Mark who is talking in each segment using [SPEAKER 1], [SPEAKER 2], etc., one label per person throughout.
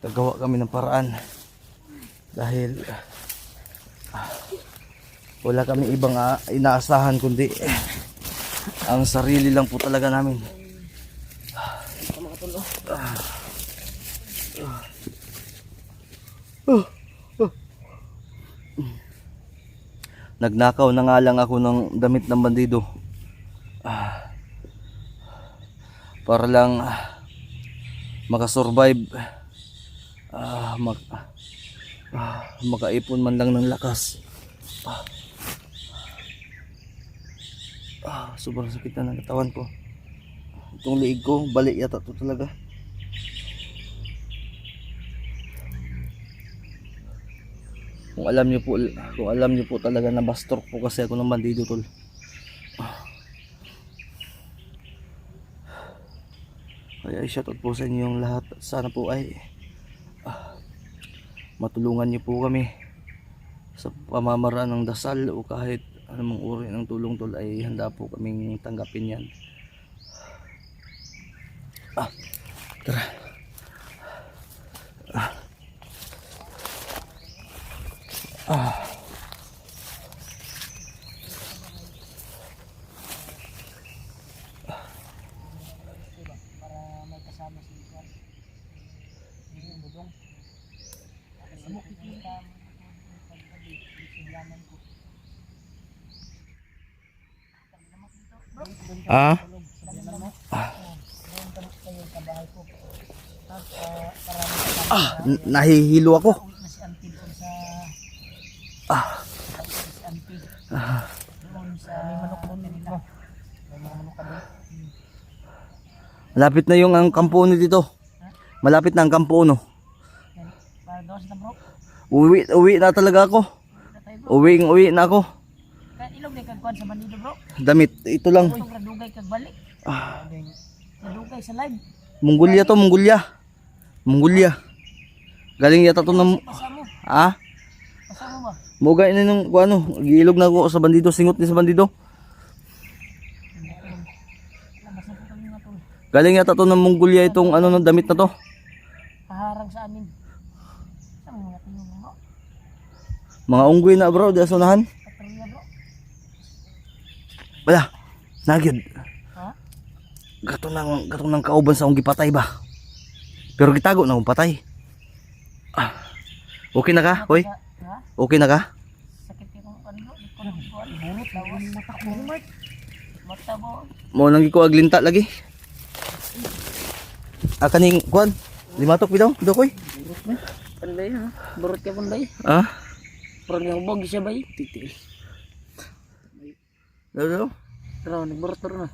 [SPEAKER 1] gagawa kami ng paraan dahil wala kami ibang inaasahan kundi ang sarili lang po talaga namin. Nagnakaw na nga lang ako ng damit ng bandido para lang makasurvive, makaipon man lang ng lakas. Sobrang sakit na ng katawan ko. Itong liig ko, bali yata to talaga. Kung alam niyo po talaga na bastor po kasi ako ng bandido, tol. Kaya shoutout po sa inyong lahat. Sana po ay matulungan niyo po kami sa pamamaraan ng dasal o kahit anumang uri ng tulong, tol, ay handa po kaming tanggapin yan. Tara. Nahihilo ako. Malapit na yung ang kampo dito. Malapit na ang kampo, no. Uwi na talaga ako. Uwi na ako.
[SPEAKER 2] Ilog na kagkuhan sa bandido, bro.
[SPEAKER 1] Damit, ito lang.
[SPEAKER 2] Itong radugay kagbalik. Radugay sa live.
[SPEAKER 1] Mongolia to, Mongolia. Galing yata to ng
[SPEAKER 2] Pasamo. Pasamo ba?
[SPEAKER 1] Mugay na nung ano, giilog na ako sa bandido, singot ni sa bandido. Galing yata to ng Mongolia itong ano, damit na to.
[SPEAKER 2] Kaharang sa amin. Saan mga tingin mo?
[SPEAKER 1] Mga unggoy na, bro, di asunahan.
[SPEAKER 2] Patrolya, bro.
[SPEAKER 1] Wala, nagyod.
[SPEAKER 2] Ha?
[SPEAKER 1] Gato nang kauban sa akong gipatay ba. Pero gitago na akong patay. Okay na ka, hoy?
[SPEAKER 2] Ha?
[SPEAKER 1] Okay na ka?
[SPEAKER 2] Sakit yung ano, burot, lawas, matak mo, Mark. Mata mo.
[SPEAKER 1] Mo nang ko aglinta lagi. Kaning kuan, limatok bitaw, koy.
[SPEAKER 2] Burot na. Panday ha? Burot ka panday. Pero niya ubog siya ba? Titil.
[SPEAKER 1] Dalo.
[SPEAKER 2] Pero nagburot na.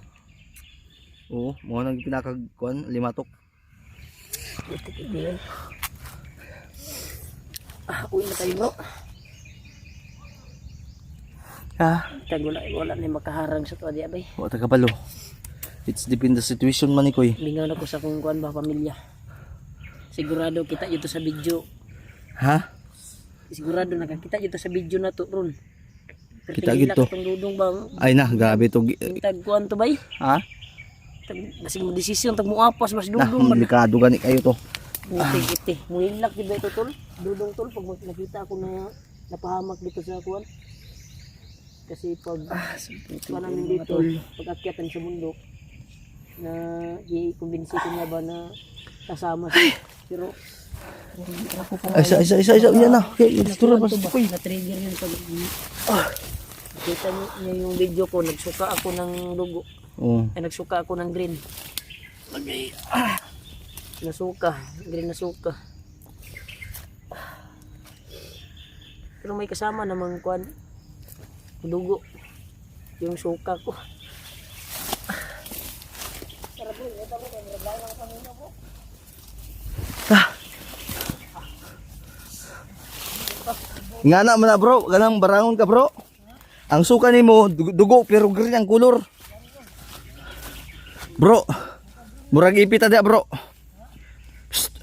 [SPEAKER 1] Oo, mo nang pinakag kuan, limatok.
[SPEAKER 2] Titil. Uwi na tayo, bro. Wala na makaharang sa tuwa di abay.
[SPEAKER 1] O taga palo. It's depend the situation man ni koy.
[SPEAKER 2] Lingaw na ko sa kung kuan ba pamilya. Sigurado kita ito sa video.
[SPEAKER 1] Ha?
[SPEAKER 2] Sigurado nakakita ito sa video na to ron.
[SPEAKER 1] Kita gito.
[SPEAKER 2] Dudong ba?
[SPEAKER 1] Ay na, grabe to.
[SPEAKER 2] Tag kuan to bay?
[SPEAKER 1] Ha?
[SPEAKER 2] Kasi mo desisyon tag muapas mas
[SPEAKER 1] Nah,
[SPEAKER 2] dudong man.
[SPEAKER 1] delikado gani kayo to.
[SPEAKER 2] Iti. Muhilak di ba ito tol? Dudong tol pag nakita ako na napahamak dito sa kuan. Kasi pag namin dito, pag akyatan sa bundok na i-convince ko niya ba na kasama siya. Pero
[SPEAKER 1] Isa, yan na. Okay, istura ba sa koy?
[SPEAKER 2] na-trigger yun pag kita niya yung video ko, nagsuka ako ng dugo. Ay, nagsuka ako ng green. Nasuka, green na suka. Pero may kasama namang kuan dugo yung suka ko.
[SPEAKER 1] Nga na man bro, ganang barangon ka bro. Ang suka nimo dugo pero green ang kulor. Bro, murag ipita dia bro. Psst.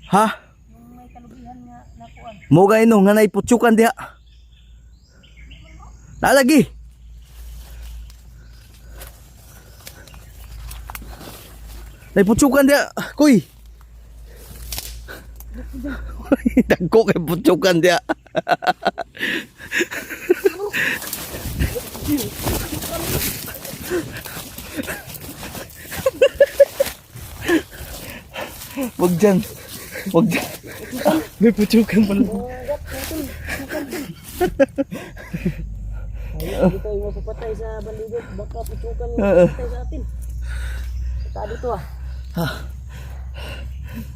[SPEAKER 1] Ha?
[SPEAKER 2] Yung may kalubihan nga nakuan.
[SPEAKER 1] Moga ino nga naiputsukan diha. Nalagi. Naiputsukan dia. Kuy. Dagko kay putsukan dia. Wag dyan. Wag dyan. May putsukan pala.
[SPEAKER 2] Ayun, dito yung mapapatay sa bandigot. Baka putukan yung mapapatay sa atin. Saka dito ah.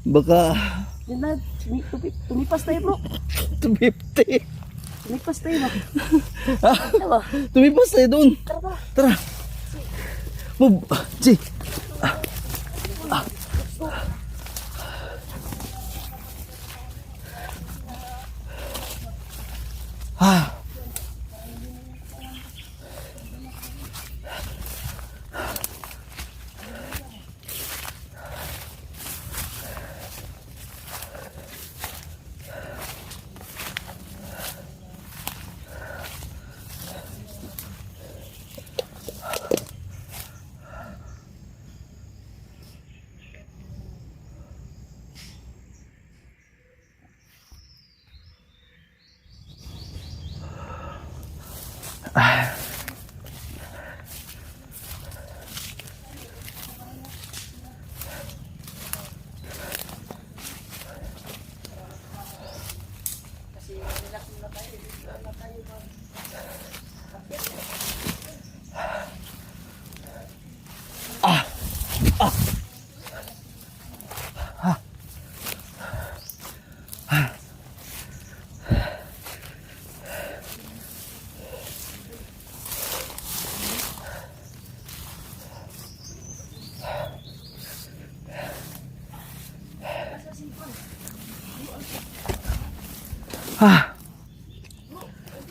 [SPEAKER 1] Baka
[SPEAKER 2] Yun na, tumipas tayo bro.
[SPEAKER 1] 250.
[SPEAKER 2] Tumipas tayo bro. Diba?
[SPEAKER 1] Tumipas tayo doon.
[SPEAKER 2] Tara.
[SPEAKER 1] Tara. Move. Chi. Ah. Ah.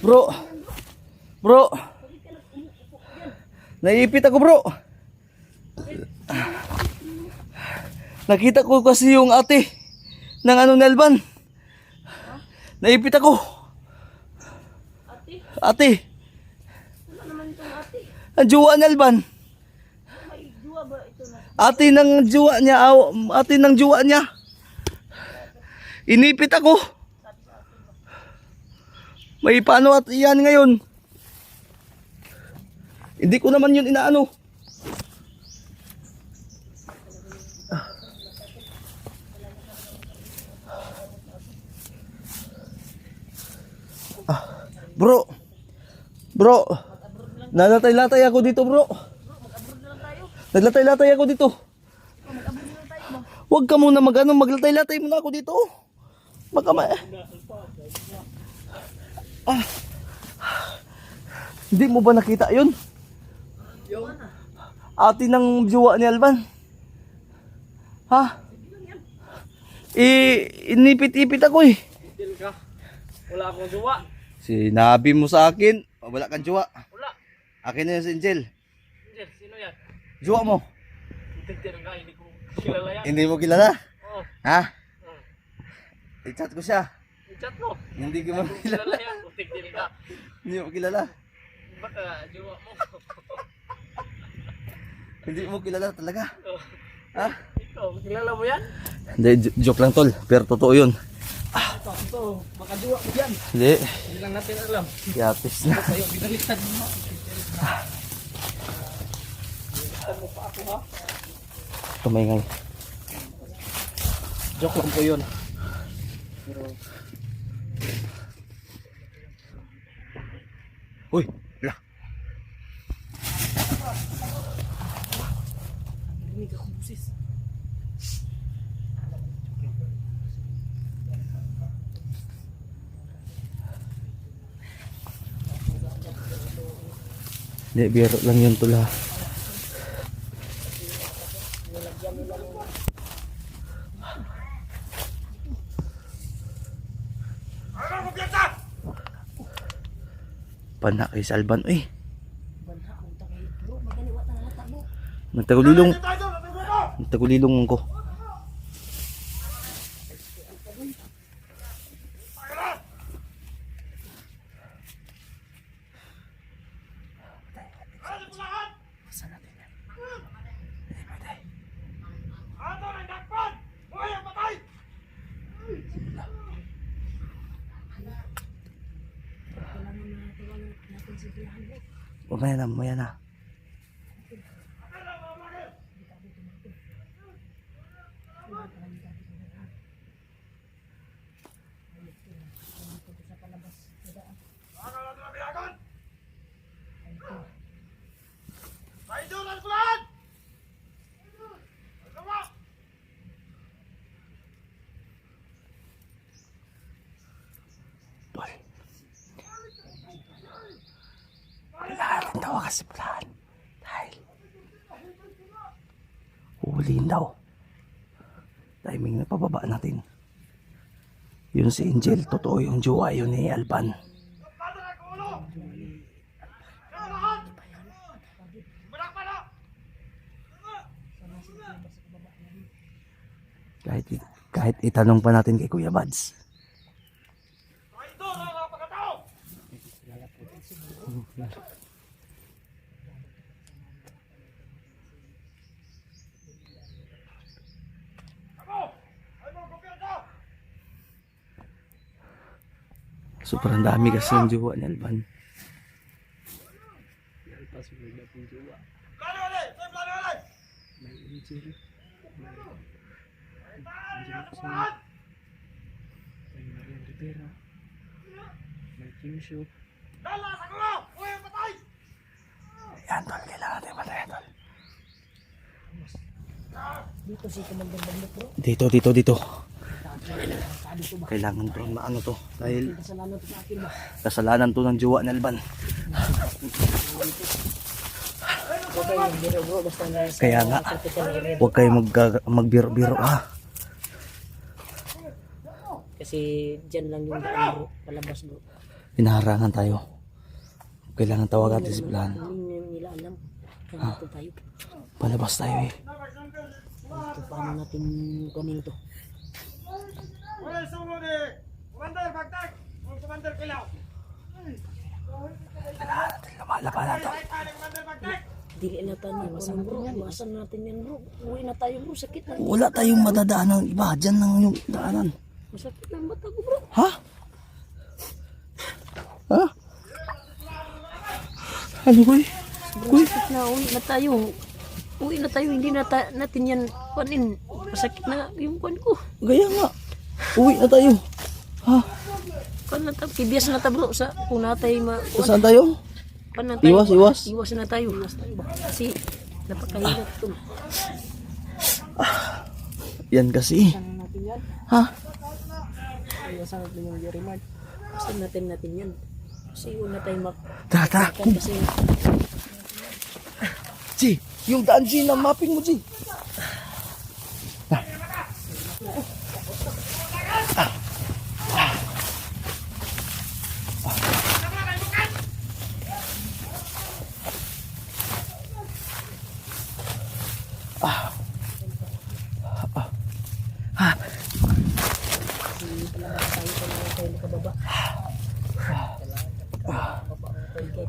[SPEAKER 1] Bro. Bro. Naipit ako, bro. Nakita ko kasi yung ate ng Nelban. Naipit ako.
[SPEAKER 2] Ate,
[SPEAKER 1] Ate.
[SPEAKER 2] wala naman itong ate.
[SPEAKER 1] Ang jowa ni Alban.
[SPEAKER 2] May duwa ba ito na?
[SPEAKER 1] Ate ng jowa niya. Ate ng jowa niya. Inipit ako. May paano at iyan ngayon? Hindi ko naman yun inaano. Bro. Bro. Nalatay-latay ako dito, bro. Naglatay-latay ako dito. Huwag ka muna maglatay-latay muna ako dito. Baka Hindi mo ba nakita yun? Ate ng jowa ni Alban. Ha? Inipit-ipit ako eh.
[SPEAKER 2] Dil ka. Wala akong duwa.
[SPEAKER 1] Sinabi mo sa akin, wala kang jowa.
[SPEAKER 2] Wala.
[SPEAKER 1] Akin na yun si Angel.
[SPEAKER 2] Angel, sino yan?
[SPEAKER 1] Jowa mo.
[SPEAKER 2] Dil ka, hindi ko kilala yan.
[SPEAKER 1] Hindi mo kilala?
[SPEAKER 2] Oo.
[SPEAKER 1] Ha? I-chat ko siya.
[SPEAKER 2] I-chat mo.
[SPEAKER 1] Hindi ko mo kilala.
[SPEAKER 2] Kilala yan. Dil ka.
[SPEAKER 1] Hindi mo kilala.
[SPEAKER 2] Baka jowa mo.
[SPEAKER 1] Hindi mo kilala talaga. Ha?
[SPEAKER 2] Ikaw, kilala mo yan?
[SPEAKER 1] Hindi, joke lang tol. Pero totoo yun.
[SPEAKER 2] Ito, baka jowa mo yan.
[SPEAKER 1] Hindi.
[SPEAKER 2] Hindi lang natin alam.
[SPEAKER 1] Yatis na.
[SPEAKER 2] Sa'yo, binaliktad mo. Binaliktad mo pa ako ha.
[SPEAKER 1] Tumingay.
[SPEAKER 2] Joke lang po yun. Pero,
[SPEAKER 1] Uy, la.
[SPEAKER 2] narinig akong busis.
[SPEAKER 1] Hindi, biro lang yun tula. Panak kay Salban. Uy,
[SPEAKER 2] Banha akong tangay. Bro, magaliwa na halata mo.
[SPEAKER 1] nagtagulilong. Nagtagulilong ko. Mamaya na. Tol. Kailangan natin tawagan si Pulahan. Dahil huhulihin daw. Timing na pababa natin. Yun si Angel, totoo yung jowa yun ni Alban. Kahit itanong pa natin kay Kuya Bads. Sobrang dami kasi ng jowa ni Alban. Yan tol, kailangan natin matay tol.
[SPEAKER 2] Dito si Commander Bandit bro.
[SPEAKER 1] Dito. Kailangan to, maano to. Dahil
[SPEAKER 2] Kasalanan to sa akin ba?
[SPEAKER 1] kasalanan to ng jowa ni Alban.
[SPEAKER 2] Okay, yung biro bro. Basta na sa
[SPEAKER 1] Kaya nga,
[SPEAKER 2] critical area.
[SPEAKER 1] huwag kayo magbiro-biro ha.
[SPEAKER 2] Kasi dyan lang yung daan bro. Palabas bro.
[SPEAKER 1] Hinaharangan tayo. Kailangan tawagan natin si Pulahan.
[SPEAKER 2] Hindi nila alam. Ganito tayo.
[SPEAKER 1] Palabas tayo eh.
[SPEAKER 2] Ito, paano natin kunin ito?
[SPEAKER 1] Kailangan natin lumalabanan to.
[SPEAKER 2] Dili na tayo masan bro. Masan natin yan bro. Uwi na tayo bro. Sakit na.
[SPEAKER 1] Wala tayong madadaan ng iba. Diyan lang yung daanan.
[SPEAKER 2] Masakit na ang mata ko bro.
[SPEAKER 1] Ha? Ha? Ano ko eh?
[SPEAKER 2] Masakit na. Uwi na tayo. Uwi na tayo. Hindi na natin yan kunin. Masakit na yung kunin ko.
[SPEAKER 1] Gaya nga. Uwi na tayo. Ha?
[SPEAKER 2] Kunin na tayo. Kibiyas na tayo bro. Sa kung natay
[SPEAKER 1] Saan tayo? Iwas.
[SPEAKER 2] Iwas na tayo. Kasi napakahirap ito.
[SPEAKER 1] Yan kasi.
[SPEAKER 2] Saan natin yan?
[SPEAKER 1] Ha?
[SPEAKER 2] Iwasan natin yung Jerry Mart. Kasi natin yan. Kasi yun na tayo
[SPEAKER 1] Tara.
[SPEAKER 2] kasi
[SPEAKER 1] G, yung daan G na mapping mo G.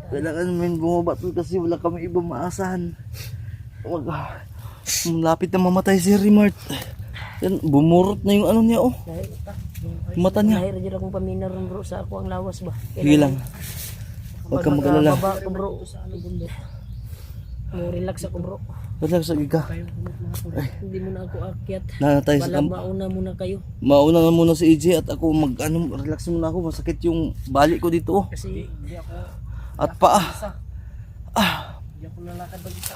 [SPEAKER 1] Kailangan namin bumaba tol kasi wala kami ibang maasahan. Lapit na mamatay si Remart. Yan, bumurot na yung ano niya oh. Mata niya.
[SPEAKER 2] Nahir dyan akong paminar bro sa ako ang lawas ba.
[SPEAKER 1] Sige lang. Huwag kang mag-alala.
[SPEAKER 2] Baba ko bro. Relax ako bro.
[SPEAKER 1] Relax sa giga.
[SPEAKER 2] Hindi mo na ako akyat.
[SPEAKER 1] Nanatay sa
[SPEAKER 2] Wala mauna muna kayo.
[SPEAKER 1] Mauna na muna si EJ at ako relax muna ako. Masakit yung balik ko dito oh.
[SPEAKER 2] Kasi hindi ako
[SPEAKER 1] At paa.
[SPEAKER 2] hindi ako lalakad mag-isa.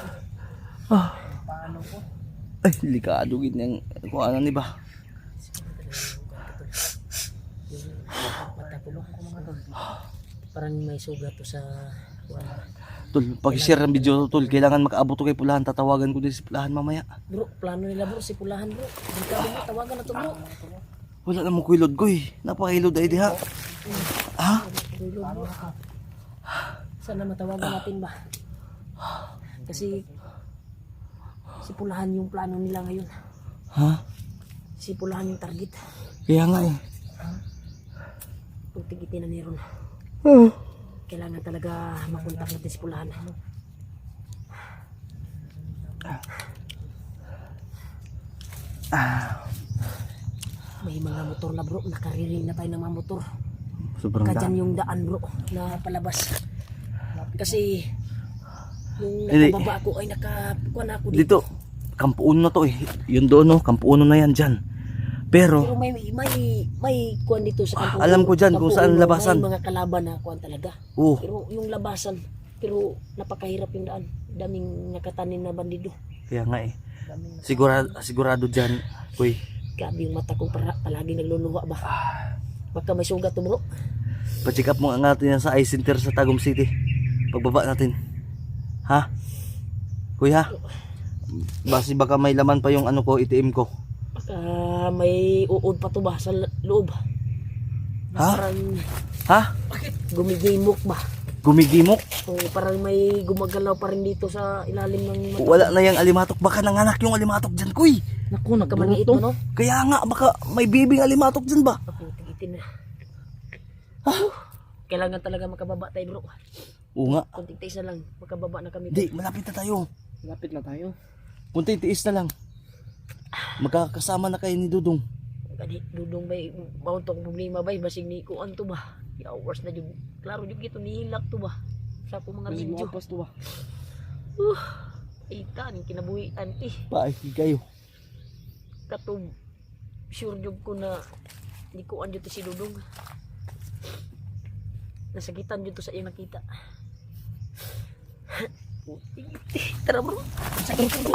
[SPEAKER 2] Paano ko?
[SPEAKER 1] Ay, likado gid yang kuanan ni ba.
[SPEAKER 2] Mata ko mga tol. Parang may sugat to sa
[SPEAKER 1] Tol, pag-share ng video tol, kailangan makaabot to kay Pulahan. Tatawagan ko din si Pulahan mamaya.
[SPEAKER 2] bro, plano nila bro si Pulahan bro. Dito mo tawagan na to bro.
[SPEAKER 1] Wala na mo kuilod ko eh. Napakailod ay diha. Ha?
[SPEAKER 2] Sana matawagan natin ba? Kasi si Pulahan yung plano nila ngayon.
[SPEAKER 1] Ha?
[SPEAKER 2] Si Pulahan yung target.
[SPEAKER 1] Kaya nga eh.
[SPEAKER 2] Kung tigitin na niron. Kailangan talaga makontak natin si Pulahan. May mga motor na bro. Nakariring na tayo ng mga motor.
[SPEAKER 1] Sobrang
[SPEAKER 2] Kadyan
[SPEAKER 1] dami.
[SPEAKER 2] yung daan bro na palabas. Kasi yung
[SPEAKER 1] Hindi.
[SPEAKER 2] nakababa ako ay nakakuha na ako dito.
[SPEAKER 1] Dito, kampuuno na to eh. Yun doon no, kampuuno na yan dyan. Pero,
[SPEAKER 2] Pero may kuan dito sa kampo.
[SPEAKER 1] alam ko dyan kung saan labasan.
[SPEAKER 2] May mga kalaban na kuan talaga.
[SPEAKER 1] oh,
[SPEAKER 2] Pero yung labasan, pero napakahirap yung daan. Daming nakatanin na bandido.
[SPEAKER 1] kaya nga eh.
[SPEAKER 2] Daming
[SPEAKER 1] Sigurado dyan, kuy.
[SPEAKER 2] grabe yung mata ko palagi nagluluha ba. Baka may sugat to bro.
[SPEAKER 1] Pa-check up mo nga natin yan sa eye center sa Tagum City. Pagbaba natin. Ha? Kuya? Basi baka may laman pa yung ano ko, ATM ko.
[SPEAKER 2] Baka may uod pa to ba sa loob.
[SPEAKER 1] Ha?
[SPEAKER 2] Parang
[SPEAKER 1] Ha?
[SPEAKER 2] gumigimok ba.
[SPEAKER 1] Gumigimok?
[SPEAKER 2] O parang may gumagalaw pa rin dito sa ilalim ng mata.
[SPEAKER 1] Wala na yung alimatok. Baka nanganak yung alimatok dyan, kuy.
[SPEAKER 2] Naku, nagkamaliit mo no?
[SPEAKER 1] Kaya nga, baka may bibing alimatok dyan ba?
[SPEAKER 2] Ako, tigitin na. Kailangan talaga makababa tayo bro.
[SPEAKER 1] Oo nga.
[SPEAKER 2] Kunting tiis na lang, makababa na kami.
[SPEAKER 1] Hindi, malapit na tayo.
[SPEAKER 2] Lapit na tayo.
[SPEAKER 1] Kunti tiis na lang. Magkakasama na kayo ni Dudong.
[SPEAKER 2] Kadi dudong bay bawon tong problema bay basig ni ko anto ba. Hours na jud. Klaro jud gito nihilak to ba. Sa ko mga video.
[SPEAKER 1] to ba?
[SPEAKER 2] Ita ni kinabuhi anti.
[SPEAKER 1] Paay, kayo.
[SPEAKER 2] Katong sure jud ko na di ko anjo to si Dudong. Nasakitan jud to sa iyang nakita. Tara bro. Sakit ko.